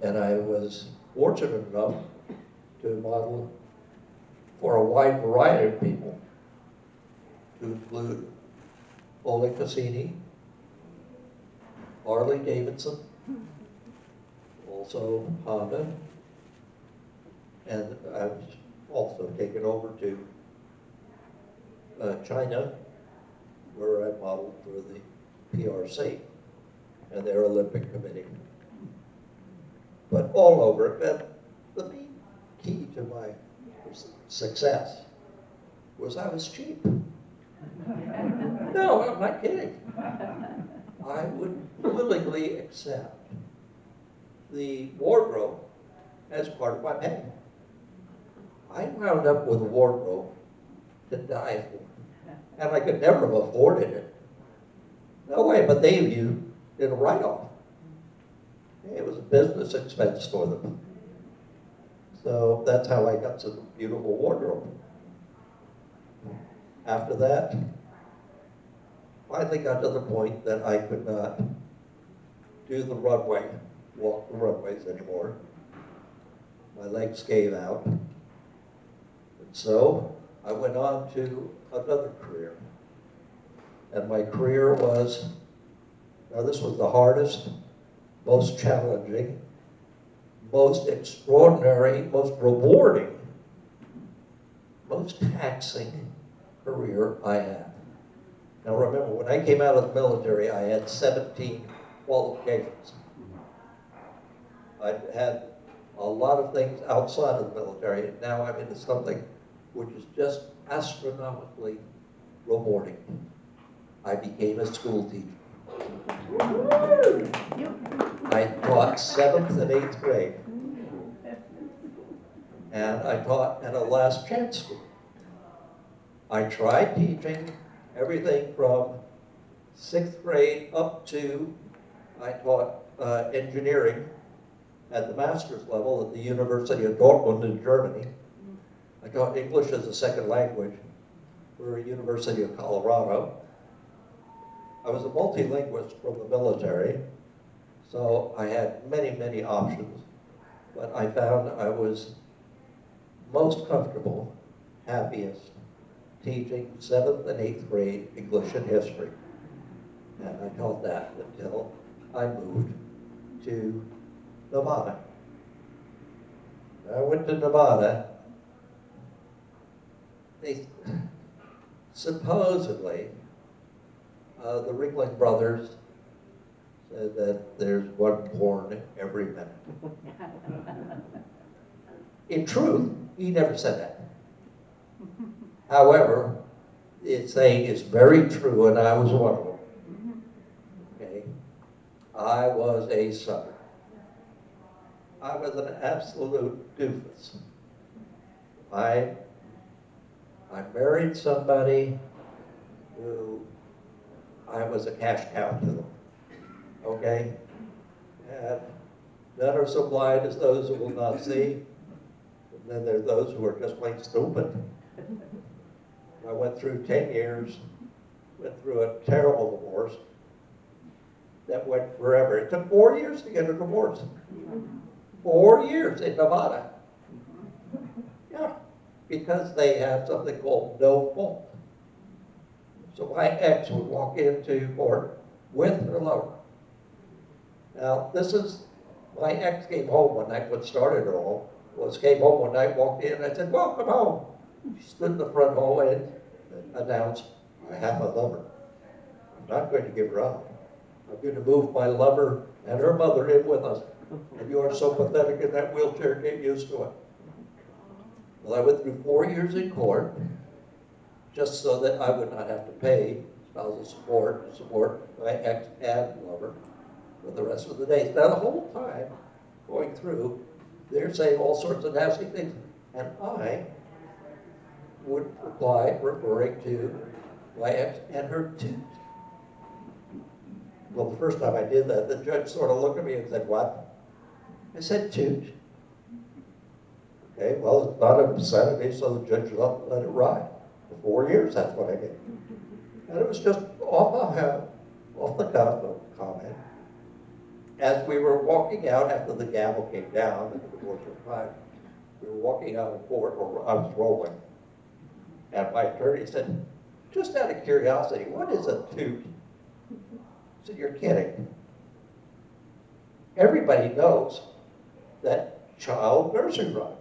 And I was fortunate enough to model for a wide variety of people, to include Ole Cassini, Harley Davidson, also Honda, and I was also taken over to China, where I modeled for the PRC and their Olympic Committee. But all over, and the main key to my success was I was cheap. No, I'm not kidding. I would willingly accept the wardrobe as part of my pay. I wound up with a wardrobe to die for, and I could never have afforded it. No way, but they did a write-off. It was a business expense for them. So that's how I got such a beautiful wardrobe. After that, finally got to the point that I could not do the runway, walk the runways anymore. My legs gave out. And so I went on to another career. And my career was, now this was the hardest, most challenging, most extraordinary, most rewarding, most taxing career I had. Now remember, when I came out of the military, I had 17 qualifications. I had a lot of things outside of the military, and now I'm into something which is just astronomically rewarding. I became a school teacher. I taught 7th and 8th grade. And I taught at a last chance school. I tried teaching everything from 6th grade up to, I taught engineering at the master's level at the University of Dortmund in Germany. I taught English as a second language for the University of Colorado. I was a multilingualist from the military, so I had many, many options, but I found I was most comfortable, happiest, teaching 7th and 8th grade English and history. And I taught that until I moved to Nevada. I went to Nevada. They supposedly, the Ringling brothers said that there's one born every minute. In truth, he never said that. However, the saying is very true, and I was one of them. Okay, I was a sucker. I was an absolute doofus. I married somebody who I was a cash cow to them. Okay, and none are so blind as those who will not see. And then there are those who are just plain stupid. I went through 10 years, went through a terrible divorce that went forever. It took 4 years to get a divorce. 4 years in Nevada. Yeah, because they have something called no fault. So my ex would walk into court with her lover. Now, this is, my ex came home one night, what started it all was came home one night, walked in, and I said, welcome home. She stood in the front hallway and announced, I have a lover. I'm not going to give her up. I'm going to move my lover and her mother in with us. And you are so pathetic in that wheelchair, get used to it. Well, I went through 4 years in court just so that I would not have to pay spousal support to support my ex and lover for the rest of the days. Now, the whole time going through, they're saying all sorts of nasty things. And I would reply referring to my ex and her toot. Well, the first time I did that, the judge sort of looked at me and said, what? I said toot. Okay, well, it's not an obscenity, so the judge let it ride. For 4 years, that's what I did. And it was just off the cuff, a comment. as we were walking out after the gavel came down and the divorce was filed, we were walking out of court, or I was rolling, and my attorney said, just out of curiosity, what is a toot? I said, you're kidding. Everybody knows that child nursery rhyme.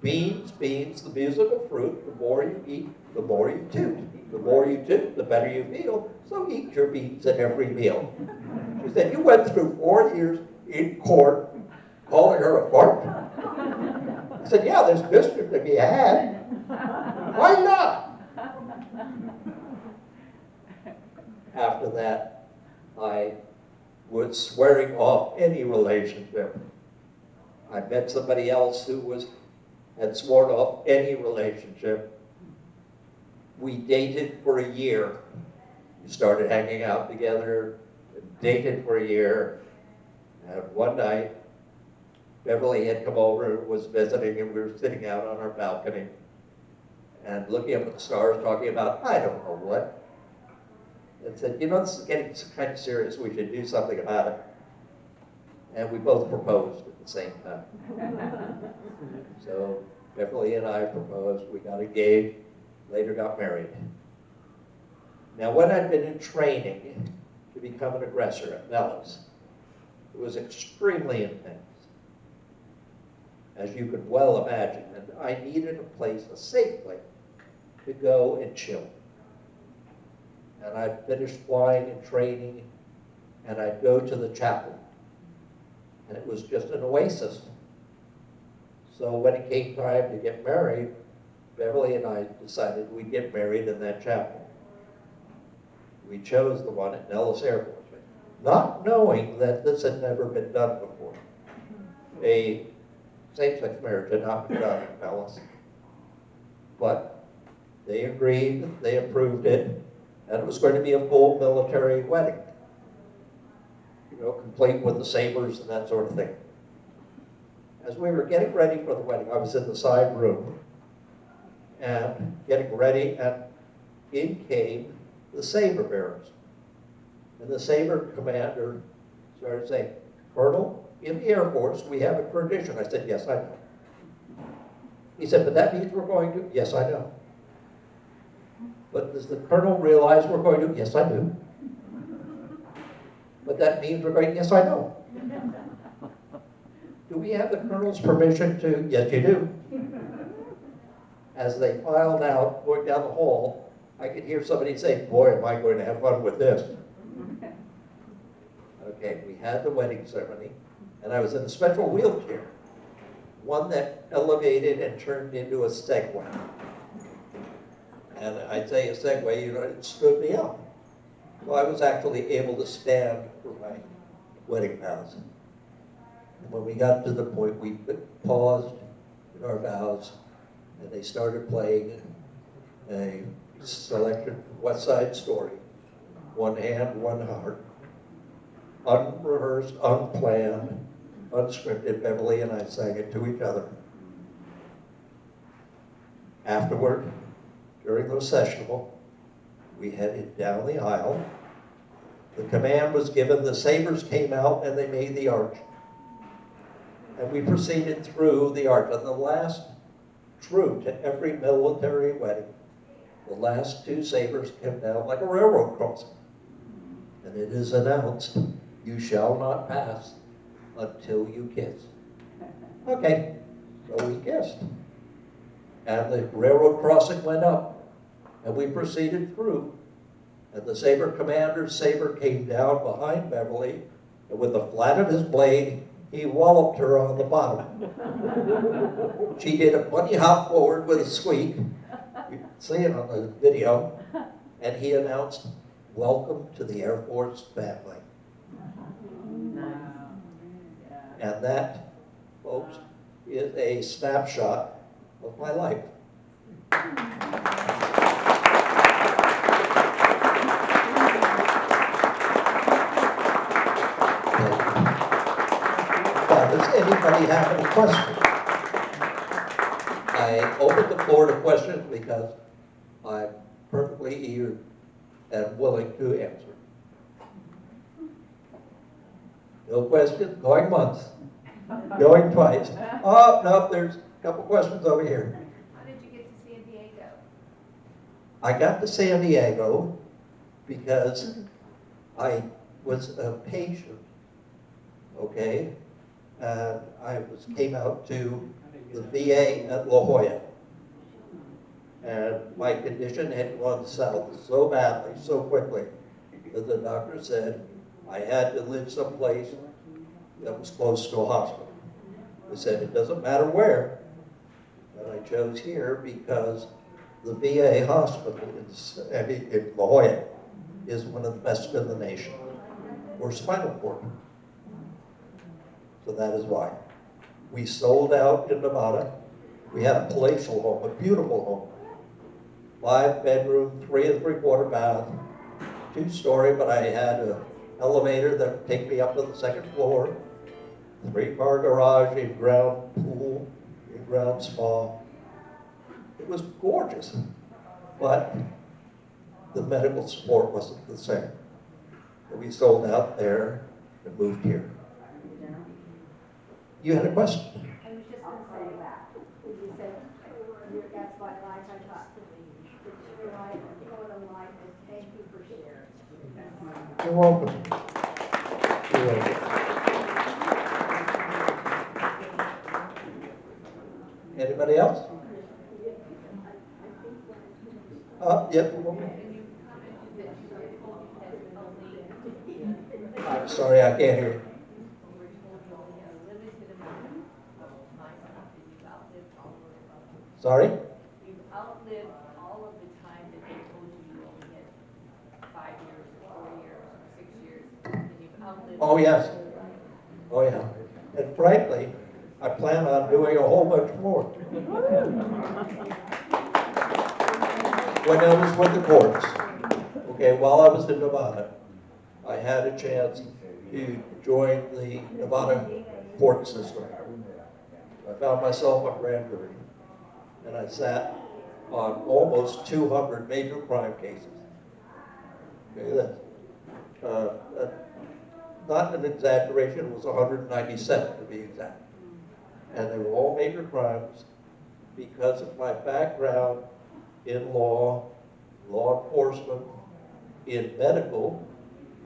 Beans, beans, the musical fruit, the more you eat, the more you toot. The more you toot, the better you feel, so eat your beans at every meal. She said, you went through 4 years in court calling her a fart? I said, yeah, there's mischief to be had. Why not? After that, I was swearing off any relationship. I met somebody else who had sworn off any relationship. We dated for a year. We started hanging out together, dated for a year. And one night, Beverly had come over and was visiting, and we were sitting out on our balcony and looking up at the stars, talking about, I don't know what. And said, you know, this is getting kind of serious. We should do something about it. And we both proposed at the same time. So Beverly and I proposed. We got engaged, later got married. Now, when I'd been in training to become an aggressor at Mellis, it was extremely intense, as you could well imagine. And I needed a place, a safe place, to go and chill. And I'd finished flying and training, and I'd go to the chapel. And it was just an oasis. So when it came time to get married, Beverly and I decided we'd get married in that chapel. We chose the one at Nellis Air Force Base, not knowing that this had never been done before. A same-sex marriage had not been done at Nellis. But they agreed, they approved it, and it was going to be a full military wedding. You know, complete with the sabers and that sort of thing. As we were getting ready for the wedding, I was in the side room and getting ready, and in came the saber bearers. And the saber commander started saying, Colonel, in the Air Force, we have a tradition. I said, yes, I know. He said, but that means we're going to, yes, I know. But does the colonel realize we're going to, yes, I do. But that means we're going, yes, I know. Do we have the colonel's permission to, yes, you do. As they filed out, going down the hall, I could hear somebody say, boy, am I going to have fun with this. Okay, we had the wedding ceremony, and I was in a special wheelchair, one that elevated and turned into a Segway. And I'd say a Segway, you know, it stood me up. So I was actually able to stand for my wedding vows. And when we got to the point, we paused in our vows, and they started playing a selection from West Side Story. One hand, one heart. Unrehearsed, unplanned, unscripted. Beverly and I sang it to each other. Afterward, during the recessional, we headed down the aisle. The command was given, the sabers came out, and they made the arch. And we proceeded through the arch. And the last, true to every military wedding, the last two sabers came down like a railroad crossing. And it is announced, you shall not pass until you kiss. Okay, so we kissed. And the railroad crossing went up, and we proceeded through. And the saber commander's saber came down behind Beverly, and with the flat of his blade, he walloped her on the bottom. She did a bunny hop forward with a squeak. You can see it on the video. And he announced, welcome to the Air Force family. And that, folks, is a snapshot of my life. Does anybody have any questions? I opened the floor to questions because I'm perfectly eager and willing to answer. No questions, going once, going twice. Oh, no, there's a couple questions over here. How did you get to San Diego? I got to San Diego because I was a patient, okay? And came out to the VA at La Jolla. And my condition had gone south so badly, so quickly, that the doctor said I had to live someplace that was close to a hospital. They said it doesn't matter where. And I chose here because the VA hospital in La Jolla is one of the best in the nation for spinal cord. So that is why. We sold out in Nevada. We had a palatial home, a beautiful home. 5-bedroom, 3 3/4 bath, 2-story, but I had an elevator that would take me up to the 2nd floor, 3-car garage, in-ground pool, in-ground spa. It was gorgeous, but the medical support wasn't the same. So we sold out there and moved here. You had a question? I was just going to say that. You said, that's my life, I thought, it's your life, what a life, and thank you for sharing. You're welcome. You're welcome. Anybody else? Yep. I'm sorry, I can't hear you. Sorry? You've outlived all of the time that they told you only had 5 years, or 4 years, or 6 years, and you've outlived. Oh, yes. Oh, yeah. And frankly, I plan on doing a whole bunch more. When I was with the courts, okay, while I was in Nevada, I had a chance to join the Nevada court system. I found myself on grand jury, and I sat on almost 200 major crime cases. Okay, that's not an exaggeration, it was 197 to be exact. And they were all major crimes. Because of my background in law, law enforcement, in medical,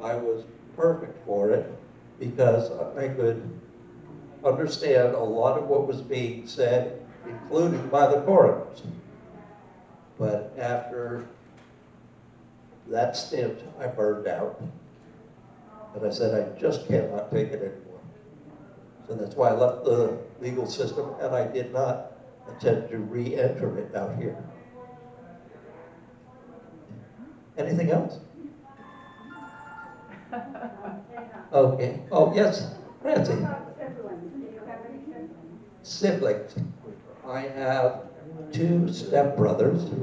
I was perfect for it because I could understand a lot of what was being said, including by the coroners. But after that stint, I burned out. And I said, I just cannot take it anymore. So that's why I left the legal system, and I did not attempt to re-enter it out here. Anything else? Okay. Oh, yes, Francie. Siblings. I have 2 stepbrothers